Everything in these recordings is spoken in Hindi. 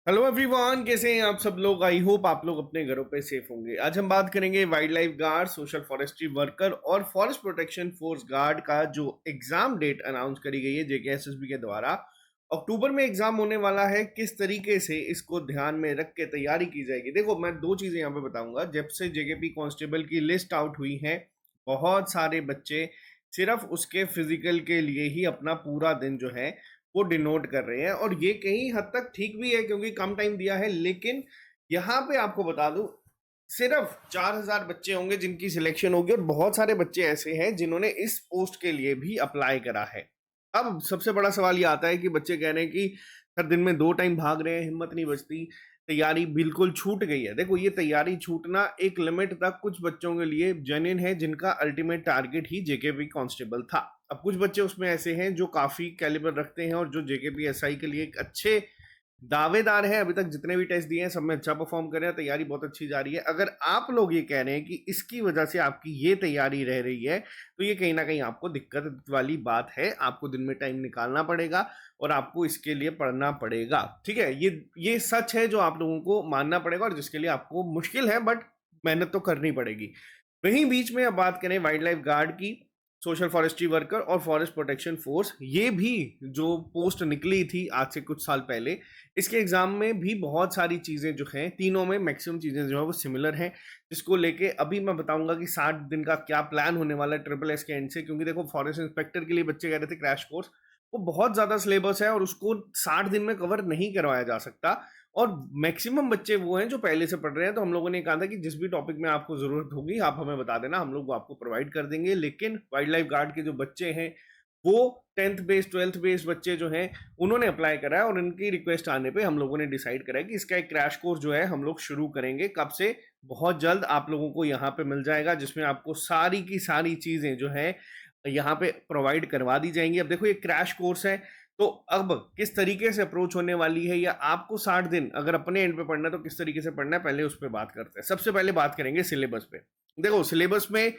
हेलो एवरीवन, कैसे हैं आप सब लोग। आई होप आप लोग अपने घरों पे सेफ होंगे। आज हम बात करेंगे wild life guard, social forestry worker और फॉरेस्ट प्रोटेक्शन फोर्स गार्ड का जो एग्जाम डेट अनाउंस करी गई है जेकेएसएसबी के द्वारा। अक्टूबर में एग्जाम होने वाला है। किस तरीके से इसको ध्यान में रख के तैयारी की जाएगी, देखो मैं दो चीजें यहाँ पे बताऊंगा। जब से जेकेपी कांस्टेबल की लिस्ट आउट हुई है, बहुत सारे बच्चे सिर्फ उसके फिजिकल के लिए ही अपना पूरा दिन जो है वो डिनोट कर रहे हैं, और ये कहीं हद तक ठीक भी है क्योंकि कम टाइम दिया है। लेकिन यहाँ पे आपको बता दूं, सिर्फ 4,000 बच्चे होंगे जिनकी सिलेक्शन होगी, और बहुत सारे बच्चे ऐसे हैं जिन्होंने इस पोस्ट के लिए भी अप्लाई करा है। अब सबसे बड़ा सवाल ये आता है कि बच्चे कह रहे हैं कि हर दिन में 2 टाइम भाग रहे हैं, हिम्मत नहीं बचती, तैयारी बिल्कुल छूट गई है। देखो, ये तैयारी छूटना एक लिमिट तक कुछ बच्चों के लिए जेन्युइन है, जिनका अल्टीमेट टारगेट ही जेकेपी कांस्टेबल था। अब कुछ बच्चे उसमें ऐसे हैं जो काफी कैलिबर रखते हैं और जो जेकेपी एसआई के लिए एक अच्छे दावेदार हैं। अभी तक जितने भी टेस्ट दिए हैं सब में अच्छा परफॉर्म कर रहे हैं, तैयारी बहुत अच्छी जा रही है। अगर आप लोग ये कह रहे हैं कि इसकी वजह से आपकी ये तैयारी रह रही है, तो ये कहीं ना कहीं आपको दिक्कत वाली बात है। आपको दिन में टाइम निकालना पड़ेगा और आपको इसके लिए पढ़ना पड़ेगा। ठीक है, ये सच है जो आप लोगों को मानना पड़ेगा, और जिसके लिए आपको मुश्किल है, बट मेहनत तो करनी पड़ेगी। वहीं बीच में अब बात करें वाइल्ड लाइफ गार्ड की, सोशल फॉरेस्ट्री वर्कर और फॉरेस्ट प्रोटेक्शन फोर्स, ये भी जो पोस्ट निकली थी आज से कुछ साल पहले, इसके एग्जाम में भी बहुत सारी चीजें जो हैं, तीनों में मैक्सिमम चीजें जो है वो सिमिलर हैं। जिसको लेके अभी मैं बताऊंगा कि 60 दिन का क्या प्लान होने वाला है ट्रिपल एस के एंड से। क्योंकि देखो, फॉरेस्ट इंस्पेक्टर के लिए बच्चे कह रहे थे क्रैश कोर्स, वो बहुत ज्यादा सिलेबस है और उसको 60 दिन में कवर नहीं करवाया जा सकता। और मैक्सिमम बच्चे वो हैं जो पहले से पढ़ रहे हैं। तो हम लोगों ने कहा था कि जिस भी टॉपिक में आपको जरूरत होगी आप हमें बता देना, हम लोग वो आपको प्रोवाइड कर देंगे। लेकिन वाइल्ड लाइफ गार्ड के जो बच्चे हैं वो 10th बेस्ड 12th बेस्ड बच्चे जो हैं उन्होंने अप्लाई करा है, और उनकी रिक्वेस्ट आने पे हम लोगों ने डिसाइड करा है कि इसका एक क्रैश कोर्स जो है हम लोग शुरू करेंगे। कब से? बहुत जल्द आप लोगों को यहाँ पे मिल जाएगा, जिसमें आपको सारी की सारी चीजें जो है यहाँ पे प्रोवाइड करवा दी जाएंगी। अब देखो, ये क्रैश कोर्स है, तो अब किस तरीके से अप्रोच होने वाली है, या आपको 60 दिन अगर अपने एंड पे पढ़ना है तो किस तरीके से पढ़ना है, पहले उस पर बात करते हैं। सबसे पहले बात करेंगे सिलेबस पे। देखो, सिलेबस में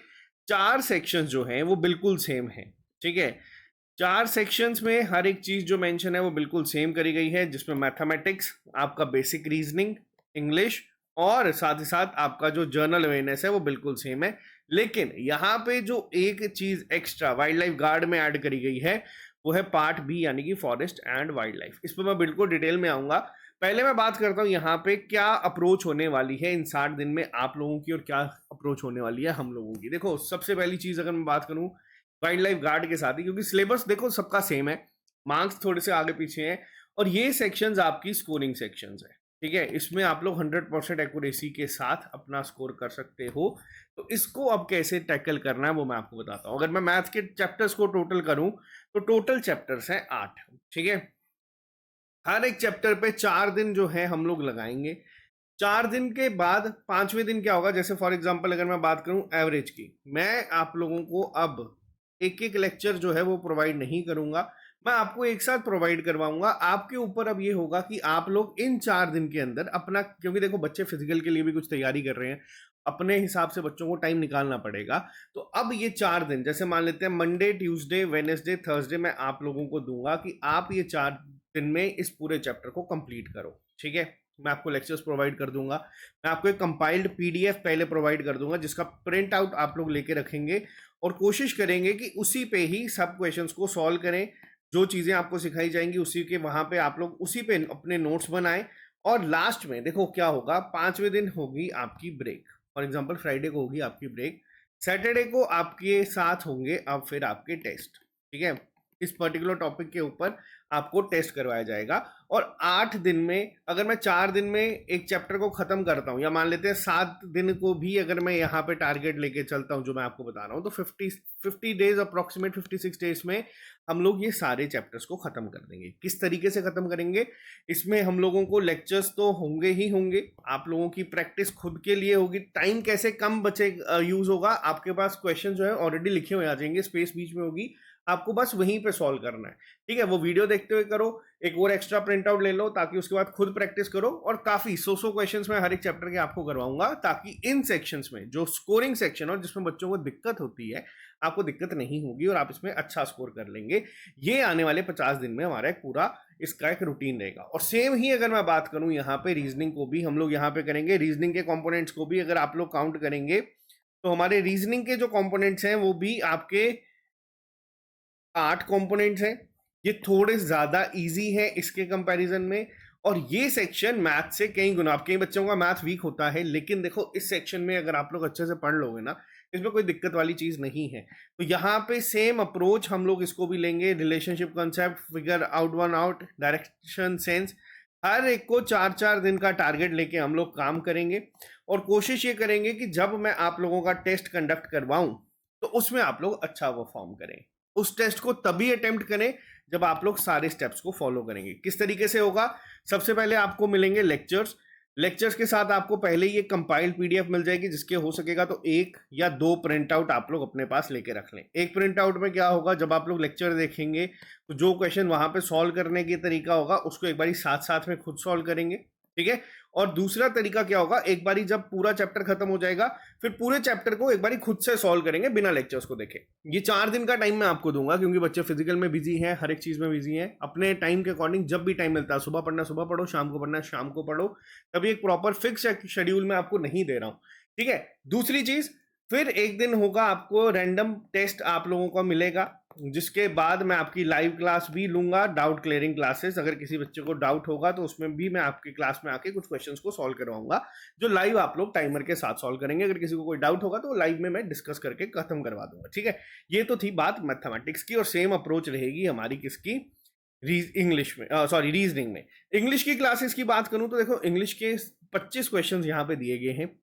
4 सेक्शंस जो हैं वो बिल्कुल सेम है। ठीक है, 4 सेक्शंस में हर एक चीज जो मेंशन है वो बिल्कुल सेम करी गई है, जिसमें मैथमेटिक्स, आपका बेसिक रीजनिंग, इंग्लिश, और साथ ही साथ आपका जो जर्नल अवेयरनेस है वो बिल्कुल सेम है। लेकिन यहाँ पे जो एक चीज एक्स्ट्रा वाइल्ड लाइफ गार्ड में ऐड करी गई है वो है पार्ट बी, यानी कि फॉरेस्ट एंड वाइल्ड लाइफ। इस पर मैं बिल्कुल डिटेल में आऊंगा। पहले मैं बात करता हूं यहाँ पे क्या अप्रोच होने वाली है इन 60 दिन में आप लोगों की, और क्या अप्रोच होने वाली है हम लोगों की। देखो, सबसे पहली चीज अगर मैं बात करूं वाइल्ड लाइफ गार्ड के साथ ही, क्योंकि सिलेबस देखो सबका सेम है, मार्क्स थोड़े से आगे पीछे हैं, और ये सेक्शंस आपकी स्कोरिंग सेक्शंस है। ठीक है, इसमें आप लोग 100% एक्यूरेसी के साथ अपना स्कोर कर सकते हो। तो इसको अब कैसे टैकल करना है वो मैं आपको बताता हूं। अगर मैं मैथ के चैप्टर्स को टोटल करूं तो टोटल चैप्टर्स हैं 8। ठीक है, हर एक चैप्टर पे 4 दिन जो है हम लोग लगाएंगे। 4 दिन के बाद 5वें दिन क्या होगा, जैसे फॉर एग्जांपल अगर मैं बात करूं एवरेज की, मैं आप लोगों को अब एक एक लेक्चर जो है वो प्रोवाइड नहीं करूंगा, मैं आपको एक साथ प्रोवाइड करवाऊंगा। आपके ऊपर अब ये होगा कि आप लोग इन 4 दिन के अंदर अपना, क्योंकि देखो बच्चे फिजिकल के लिए भी कुछ तैयारी कर रहे हैं, अपने हिसाब से बच्चों को टाइम निकालना पड़ेगा। तो अब ये 4 दिन, जैसे मान लेते हैं मंडे, ट्यूसडे, वेडनेसडे, थर्सडे, मैं आप लोगों को दूंगा कि आप ये 4 दिन में इस पूरे चैप्टर को कंप्लीट करो। ठीक है, मैं आपको लेक्चर्स प्रोवाइड कर दूंगा, मैं आपको एक कंपाइल्ड पीडीएफ पहले प्रोवाइड कर दूंगा जिसका प्रिंट आउट आप लोग लेके रखेंगे, और कोशिश करेंगे कि उसी पे ही सब क्वेश्चंस को सॉल्व करें। जो चीजें आपको सिखाई जाएंगी उसी के वहां पे आप लोग उसी पे अपने नोट्स बनाएं। और लास्ट में देखो क्या होगा, 5वें दिन होगी आपकी ब्रेक। फॉर एग्जाम्पल फ्राइडे को होगी आपकी ब्रेक, सैटरडे को आपके साथ होंगे अब फिर आपके टेस्ट। ठीक है, इस पर्टिकुलर टॉपिक के ऊपर आपको टेस्ट करवाया जाएगा। और 8 दिन में अगर मैं 4 दिन में एक चैप्टर को खत्म करता हूं, या मान लेते हैं 7 दिन को भी अगर मैं यहाँ पे टारगेट लेके चलता हूं जो मैं आपको बता रहा हूं, तो 50 डेज, अप्रोक्सीमेट 56 डेज में हम लोग ये सारे चैप्टर्स को खत्म कर देंगे। किस तरीके से खत्म करेंगे, इसमें हम लोगों को लेक्चर्स तो होंगे ही होंगे, आप लोगों की प्रैक्टिस खुद के लिए होगी। टाइम कैसे कम बचे यूज होगा, आपके पास क्वेश्चन जो है ऑलरेडी लिखे हुए आ जाएंगे, स्पेस बीच में होगी, आपको बस वहीं पे सॉल्व करना है, ठीक है। वो वीडियो देखते हुए करो, एक और एक्स्ट्रा प्रिंट आउट ले लो ताकि उसके बाद खुद प्रैक्टिस करो, और काफी 100 क्वेश्चंस में हर एक चैप्टर के आपको करवाऊंगा, ताकि इन सेक्शंस में जो स्कोरिंग सेक्शन और जिसमें बच्चों को दिक्कत होती है, आपको दिक्कत नहीं होगी और आप इसमें अच्छा स्कोर कर लेंगे। ये आने वाले 50 दिन में हमारा एक पूरा इसका एक रूटीन रहेगा। और सेम ही अगर मैं बात करूं यहाँ पे रीजनिंग को भी हम लोग यहाँ पे करेंगे, रीजनिंग के कंपोनेंट्स को भी अगर आप लोग काउंट करेंगे तो हमारे रीजनिंग के जो कंपोनेंट्स हैं वो भी आपके 8 कंपोनेंट्स हैं। ये थोड़े ज्यादा इजी है इसके कंपैरिजन में, और ये सेक्शन मैथ से कई गुना, आप कई बच्चों का मैथ वीक होता है, लेकिन देखो इस सेक्शन में अगर आप लोग अच्छे से पढ़ लोगे ना, इसमें कोई दिक्कत वाली चीज नहीं है। तो यहाँ पे सेम अप्रोच हम लोग इसको भी लेंगे, relationship concept, figure out one out, direction sense, हर एक को 4-4 दिन का टारगेट लेके हम लोग काम करेंगे। और कोशिश ये करेंगे कि जब मैं आप लोगों का टेस्ट कंडक्ट करवाऊं तो उसमें आप लोग अच्छा परफॉर्म करें। उस टेस्ट को तभी अटेम्प्ट करें जब आप लोग सारे स्टेप्स को फॉलो करेंगे। किस तरीके से होगा? सबसे पहले आपको मिलेंगे लेक्चर्स, लेक्चर्स के साथ आपको पहले ही एक कंपाइल्ड पीडीएफ मिल जाएगी, जिसके हो सकेगा तो 1 या 2 प्रिंट आउट आप लोग अपने पास लेके रख लें। एक प्रिंट आउट में क्या होगा, जब आप लोग लेक्चर देखेंगे तो जो क्वेश्चन वहां पे सॉल्व करने की तरीका होगा उसको एक बारी साथ साथ में खुद सॉल्व करेंगे, ठीक है। और दूसरा तरीका क्या होगा, एक बारी जब पूरा चैप्टर खत्म हो जाएगा फिर पूरे चैप्टर को एक बारी खुद से सॉल्व करेंगे बिना लेक्चर्स को देखे। ये 4 दिन का टाइम मैं आपको दूंगा, क्योंकि बच्चे फिजिकल में बिजी हैं, हर एक चीज में बिजी हैं। अपने टाइम के अकॉर्डिंग जब भी टाइम मिलता है, सुबह पढ़ना सुबह पढ़ो, शाम को पढ़ना शाम को पढ़ो, तभी एक प्रॉपर फिक्स शेड्यूल में आपको नहीं दे रहा हूं, ठीक है। दूसरी चीज, फिर एक दिन होगा आपको रैंडम टेस्ट आप लोगों को मिलेगा, जिसके बाद मैं आपकी लाइव क्लास भी लूंगा, डाउट क्लियरिंग क्लासेस। अगर किसी बच्चे को डाउट होगा तो उसमें भी मैं आपकी क्लास में आके कुछ क्वेश्चंस को सॉल्व करवाऊंगा, जो लाइव आप लोग टाइमर के साथ सॉल्व करेंगे। अगर किसी को कोई डाउट होगा तो लाइव में मैं डिस्कस करके खत्म करवा दूंगा, ठीक है। ये तो थी बात मैथमेटिक्स की, और सेम अप्रोच रहेगी हमारी किसकी, इंग्लिश में, सॉरी रीजनिंग में। इंग्लिश की क्लासेस की बात करूं तो देखो इंग्लिश के 25 क्वेश्चन यहाँ पे दिए गए हैं।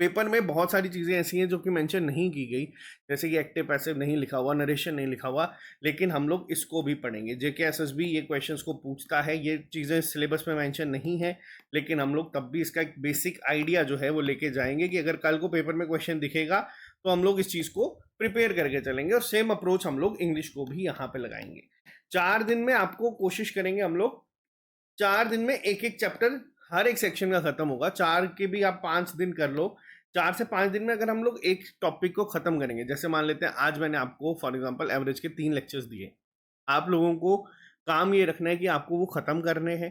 पेपर में बहुत सारी चीज़ें ऐसी हैं जो कि मेंशन नहीं की गई, जैसे कि एक्टिव पैसिव नहीं लिखा हुआ, नरेशन नहीं लिखा हुआ, लेकिन हम लोग इसको भी पढ़ेंगे। जेके एसएसबी ये क्वेश्चंस को पूछता है, ये चीज़ें सिलेबस में मेंशन नहीं है, लेकिन हम लोग तब भी इसका एक बेसिक आइडिया जो है वो लेके जाएंगे कि अगर कल को पेपर में क्वेश्चन दिखेगा तो हम लोग इस चीज़ को प्रिपेयर करके चलेंगे। और सेम अप्रोच हम लोग इंग्लिश को भी यहाँ पे लगाएंगे। 4 दिन में आपको कोशिश करेंगे हम लोग, 4 दिन में एक एक चैप्टर हर एक सेक्शन का खत्म होगा। 4 के भी आप 5 दिन कर लो, 4 से 5 दिन में अगर हम लोग एक टॉपिक को खत्म करेंगे, जैसे मान लेते हैं आज मैंने आपको फॉर एग्जांपल एवरेज के 3 लेक्चर्स दिए, आप लोगों को काम ये रखना है कि आपको वो खत्म करने हैं।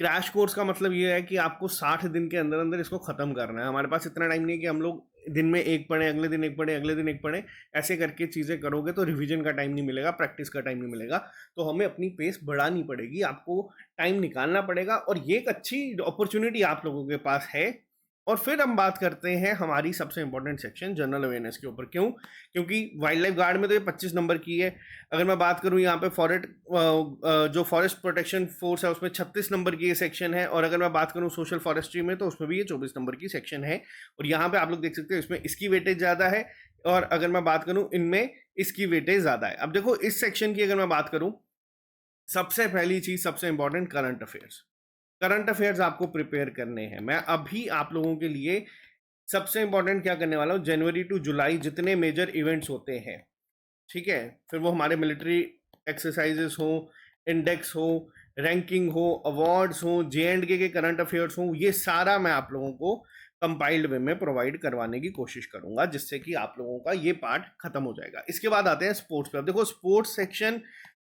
क्रैश कोर्स का मतलब ये है कि आपको 60 दिन के अंदर अंदर इसको खत्म करना है। हमारे पास इतना टाइम नहीं है कि हम लोग दिन में एक पढ़े, अगले दिन एक पढ़े, अगले दिन एक पढ़े, ऐसे करके चीज़ें करोगे तो रिवीजन का टाइम नहीं मिलेगा, प्रैक्टिस का टाइम नहीं मिलेगा। तो हमें अपनी पेस बढ़ानी पड़ेगी, आपको टाइम निकालना पड़ेगा, और ये एक अच्छी अपॉर्चुनिटी आप लोगों के पास है। और फिर हम बात करते हैं हमारी सबसे इंपॉर्टेंट सेक्शन जनरल अवेयरनेस के ऊपर। क्यों? क्योंकि वाइल्ड लाइफ गार्ड में तो ये 25 नंबर की है। अगर मैं बात करूं यहाँ पे जो फॉरेस्ट प्रोटेक्शन फोर्स है उसमें 36 नंबर की ये सेक्शन है, और अगर मैं बात करूं सोशल फॉरेस्ट्री में तो उसमें भी ये 24 नंबर की सेक्शन है। और यहाँ पे आप लोग देख सकते हैं इसमें इसकी वेटेज ज़्यादा है, और अगर मैं बात करूँ इनमें इसकी वेटेज ज़्यादा है। अब देखो इस सेक्शन की अगर मैं बात करूँ, सबसे पहली चीज़, सबसे important, current affairs. Current affairs आपको प्रिपेयर करने हैं। मैं अभी आप लोगों के लिए सबसे इंपॉर्टेंट क्या करने वाला हूँ, जनवरी टू जुलाई जितने मेजर इवेंट्स होते हैं, ठीक है, फिर वो हमारे मिलिट्री एक्सरसाइजेस हो, इंडेक्स हो, रैंकिंग हो, अवार्ड्स हो, JNK के करंट अफेयर्स हो, ये सारा मैं आप लोगों को कंपाइल्ड वे में प्रोवाइड करवाने की कोशिश करूंगा, जिससे कि आप लोगों का ये पार्ट खत्म हो जाएगा। इसके बाद आते हैं स्पोर्ट्स पे। अब देखो स्पोर्ट्स सेक्शन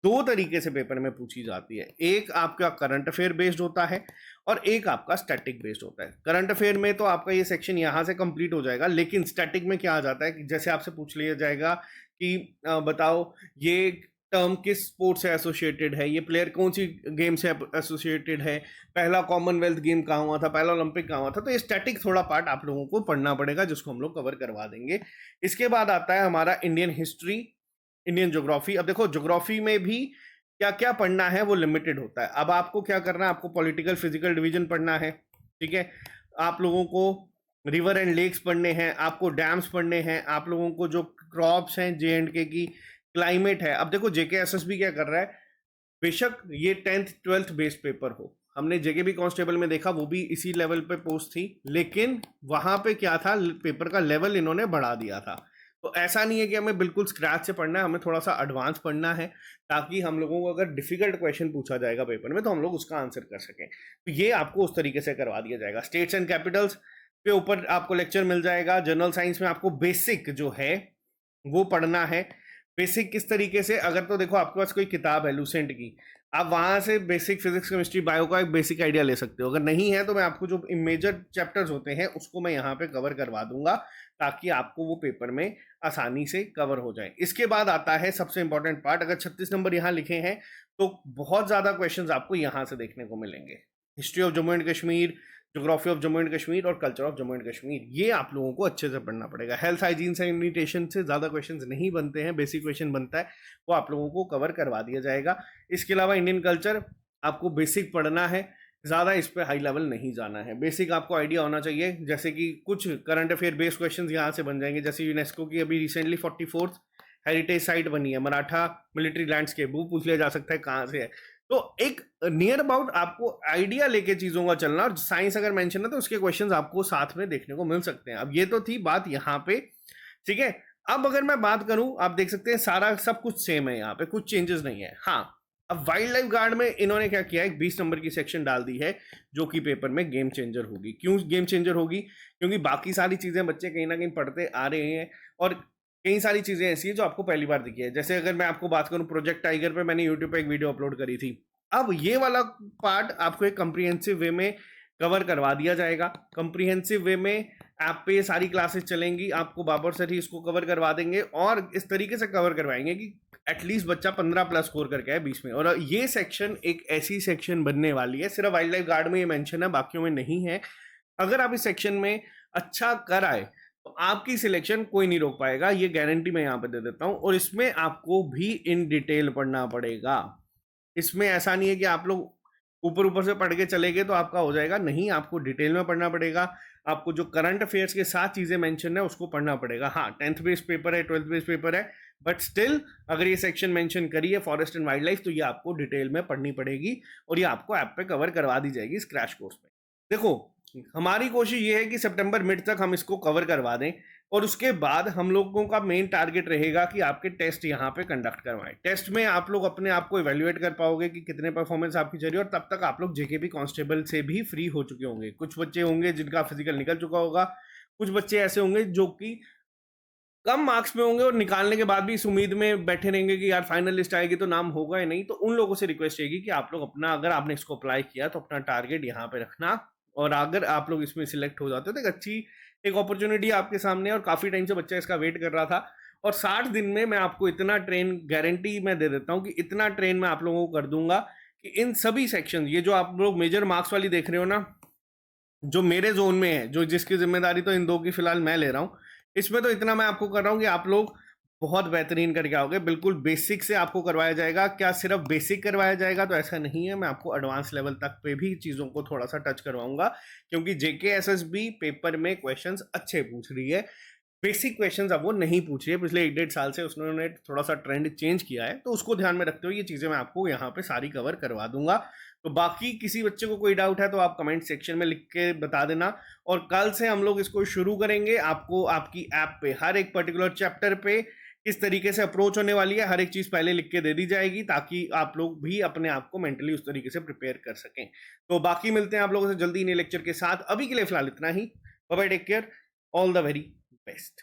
2 तरीके से पेपर में पूछी जाती है, एक आपका करंट अफेयर बेस्ड होता है और एक आपका स्टैटिक बेस्ड होता है। करंट अफेयर में तो आपका ये सेक्शन यहाँ से कंप्लीट हो जाएगा, लेकिन स्टैटिक में क्या आ जाता है कि जैसे आपसे पूछ लिया जाएगा कि बताओ ये टर्म किस स्पोर्ट से एसोसिएटेड है, ये प्लेयर कौन सी गेम से एसोसिएटेड है, पहला कॉमनवेल्थ गेम कहाँ हुआ था, पहला ओलंपिक कहाँ हुआ था। तो ये स्टैटिक थोड़ा पार्ट आप लोगों को पढ़ना पड़ेगा, जिसको हम लोग कवर करवा देंगे। इसके बाद आता है हमारा इंडियन हिस्ट्री, इंडियन ज्योग्राफी। अब देखो ज्योग्राफी में भी क्या क्या पढ़ना है वो लिमिटेड होता है। अब आपको क्या करना है, आपको पॉलिटिकल फिजिकल डिवीजन पढ़ना है, ठीक है, आप लोगों को रिवर एंड लेक्स पढ़ने हैं, आपको डैम्स पढ़ने हैं, आप लोगों को जो क्रॉप्स हैं JNK की, क्लाइमेट है। अब देखो JKSSB क्या कर रहा है, बेशक ये 10th 12th बेस्ड पेपर हो, हमने JKB कांस्टेबल में देखा वो भी इसी लेवल पे पोस्ट थी, लेकिन वहां पे क्या था, पेपर का लेवल इन्होंने बढ़ा दिया था। तो ऐसा नहीं है कि हमें बिल्कुल स्क्रैच से पढ़ना है, हमें थोड़ा-सा एडवांस पढ़ना है, ताकि हम लोगों को अगर डिफ़िकल्ट क्वेश्चन पूछा जाएगा पेपर में, तो हम लोग उसका आंसर कर सकें। तो ये आपको उस तरीके से करवा दिया जाएगा। स्टेट्स एंड कैपिटल्स के ऊपर आपको लेक्चर मिल जाएगा। जनरल साइंस में आपको बेसिक जो है, वो पढ़ना है। बेसिक किस तरीके से, अगर तो देखो आपके पास कोई किताब है लूसेंट की, आप वहाँ से बेसिक फिजिक्स, केमिस्ट्री, बायो का एक बेसिक आइडिया ले सकते हो। अगर नहीं है तो मैं आपको जो मेजर चैप्टर्स होते हैं उसको मैं यहाँ पे कवर करवा दूंगा, ताकि आपको वो पेपर में आसानी से कवर हो जाए। इसके बाद आता है सबसे इंपॉर्टेंट पार्ट। अगर 36 नंबर यहाँ लिखे हैं तो बहुत ज़्यादा क्वेश्चंस आपको यहाँ से देखने को मिलेंगे। History of Jammu and Kashmir, geography of Jammu and Kashmir और culture of Jammu and Kashmir, ये आप लोगों को अच्छे से पढ़ना पड़ेगा। हेल्थ, हाइजीन, सैनिटेशन से ज़्यादा क्वेश्चंस नहीं बनते हैं, बेसिक क्वेश्चन बनता है, वो आप लोगों को कवर करवा दिया जाएगा। इसके अलावा इंडियन कल्चर आपको बेसिक पढ़ना है, ज़्यादा इस पे हाई लेवल नहीं जाना है। बेसिक आपको आइडिया होना चाहिए, जैसे कि कुछ करंट अफेयर बेस्ड क्वेश्चंस यहाँ से बन जाएंगे। जैसे यूनेस्को की अभी रिसेंटली 44th हेरिटेज साइट बनी है, मराठा मिलिट्री लैंडस्केप, वो पूछ लिया जा सकता है कहाँ से है। तो एक नियर अबाउट आपको आइडिया लेके चीजों का चलना, और साइंस अगर मेंशन है तो उसके क्वेश्चंस आपको साथ में देखने को मिल सकते हैं। अब ये तो थी बात यहाँ पे, ठीक है। अब अगर मैं बात करूं, आप देख सकते हैं सारा सब कुछ सेम है, यहाँ पे कुछ चेंजेस नहीं है। हाँ, अब वाइल्ड लाइफ गार्ड में इन्होंने क्या किया है, 20 नंबर की सेक्शन डाल दी है, जो कि पेपर में गेम चेंजर होगी। क्यों गेम चेंजर होगी? क्योंकि बाकी सारी चीजें बच्चे कहीं ना कहीं पढ़ते आ रहे हैं, और कई सारी चीजें ऐसी है जो आपको पहली बार दिखी है। जैसे अगर मैं आपको बात करूं, प्रोजेक्ट टाइगर पे मैंने यूट्यूब पे एक वीडियो अपलोड करी थी। अब ये वाला पार्ट आपको एक कंप्रीहेंसिव वे में कवर करवा दिया जाएगा। कंप्रीहेंसिव वे में ऐप पे ये सारी क्लासेस चलेंगी, आपको बाबर सर ही इसको कवर करवा देंगे, और इस तरीके से कवर करवाएंगे कि एटलीस्ट बच्चा 15+ स्कोर करके आए 20 में। और ये सेक्शन एक ऐसी सेक्शन बनने वाली है, सिर्फ वाइल्ड लाइफ गार्ड में ये मेंशन है, बाकियों में नहीं है। अगर आप इस सेक्शन में अच्छा कर आए तो आपकी सिलेक्शन कोई नहीं रोक पाएगा, ये गारंटी मैं यहाँ पे दे देता हूँ। और इसमें आपको भी इन डिटेल पढ़ना पड़ेगा। इसमें ऐसा नहीं है कि आप लोग ऊपर ऊपर से पढ़ के चले गए तो आपका हो जाएगा, नहीं, आपको डिटेल में पढ़ना पड़ेगा। आपको जो करंट अफेयर्स के साथ चीजें मेंशन है उसको पढ़ना पड़ेगा। हाँ, 10th बेस्ड पेपर है, 12th बेस्ड पेपर है, बट स्टिल अगर ये सेक्शन मेंशन करी है फॉरेस्ट एंड वाइल्ड लाइफ, तो ये आपको डिटेल में पढ़नी पड़ेगी, और ये आपको ऐप पे कवर करवा दी जाएगी इस क्रैश कोर्स में। देखो, हमारी कोशिश ये है कि सितंबर मिड तक हम इसको कवर करवा दें, और उसके बाद हम लोगों का मेन टारगेट रहेगा कि आपके टेस्ट यहाँ पे कंडक्ट करवाएं। टेस्ट में आप लोग अपने आप को इवेल्युएट कर पाओगे कि कितने परफॉर्मेंस आपकी चल रही है, और तब तक आप लोग जेकेपी कांस्टेबल से भी फ्री हो चुके होंगे। कुछ बच्चे होंगे जिनका फिजिकल निकल चुका होगा, कुछ बच्चे ऐसे होंगे जो कि कम मार्क्स में होंगे और निकालने के बाद भी इस उम्मीद में बैठे रहेंगे कि यार फाइनल लिस्ट आएगी तो नाम होगा या नहीं। तो उन लोगों से रिक्वेस्ट रहेगी कि आप लोग अपना, अगर आपने इसको अप्लाई किया तो अपना टारगेट यहाँ पे रखना, और अगर आप लोग इसमें सिलेक्ट हो जाते हो तो एक अच्छी एक अपॉर्चुनिटी आपके सामने, और काफ़ी टाइम से बच्चा इसका वेट कर रहा था। और 60 दिन में मैं आपको इतना ट्रेन, गारंटी मैं दे देता हूँ कि इतना ट्रेन मैं आप लोगों को कर दूंगा कि इन सभी सेक्शन, ये जो आप लोग मेजर मार्क्स वाली देख रहे हो ना, जो मेरे जोन में है, जो जिसकी जिम्मेदारी तो इन दो की फिलहाल मैं ले रहा हूँ, इसमें तो इतना मैं आपको कर रहा हूँ कि आप लोग बहुत बेहतरीन करके आओगे। बिल्कुल बेसिक से आपको करवाया जाएगा। क्या सिर्फ बेसिक करवाया जाएगा? तो ऐसा नहीं है, मैं आपको एडवांस लेवल तक पे भी चीज़ों को थोड़ा सा टच करवाऊंगा, क्योंकि जेकेएसएसबी पेपर में क्वेश्चंस अच्छे पूछ रही है। बेसिक क्वेश्चंस अब वो नहीं पूछ रही है, पिछले 1-1.5 साल से उसने थोड़ा सा ट्रेंड चेंज किया है, तो उसको ध्यान में रखते हुए ये चीज़ें मैं आपको यहाँ पे सारी कवर करवा दूंगा। तो बाकी किसी बच्चे को कोई डाउट है तो आप कमेंट सेक्शन में लिख के बता देना, और कल से हम लोग इसको शुरू करेंगे। आपको आपकी ऐप पे हर एक पर्टिकुलर चैप्टर पे किस तरीके से अप्रोच होने वाली है, हर एक चीज़ पहले लिख के दे दी जाएगी, ताकि आप लोग भी अपने आप को मेंटली उस तरीके से प्रिपेयर कर सकें। तो बाकी मिलते हैं आप लोगों से जल्दी नए लेक्चर के साथ। अभी के लिए फिलहाल इतना ही। Bye bye, take care, all the very best.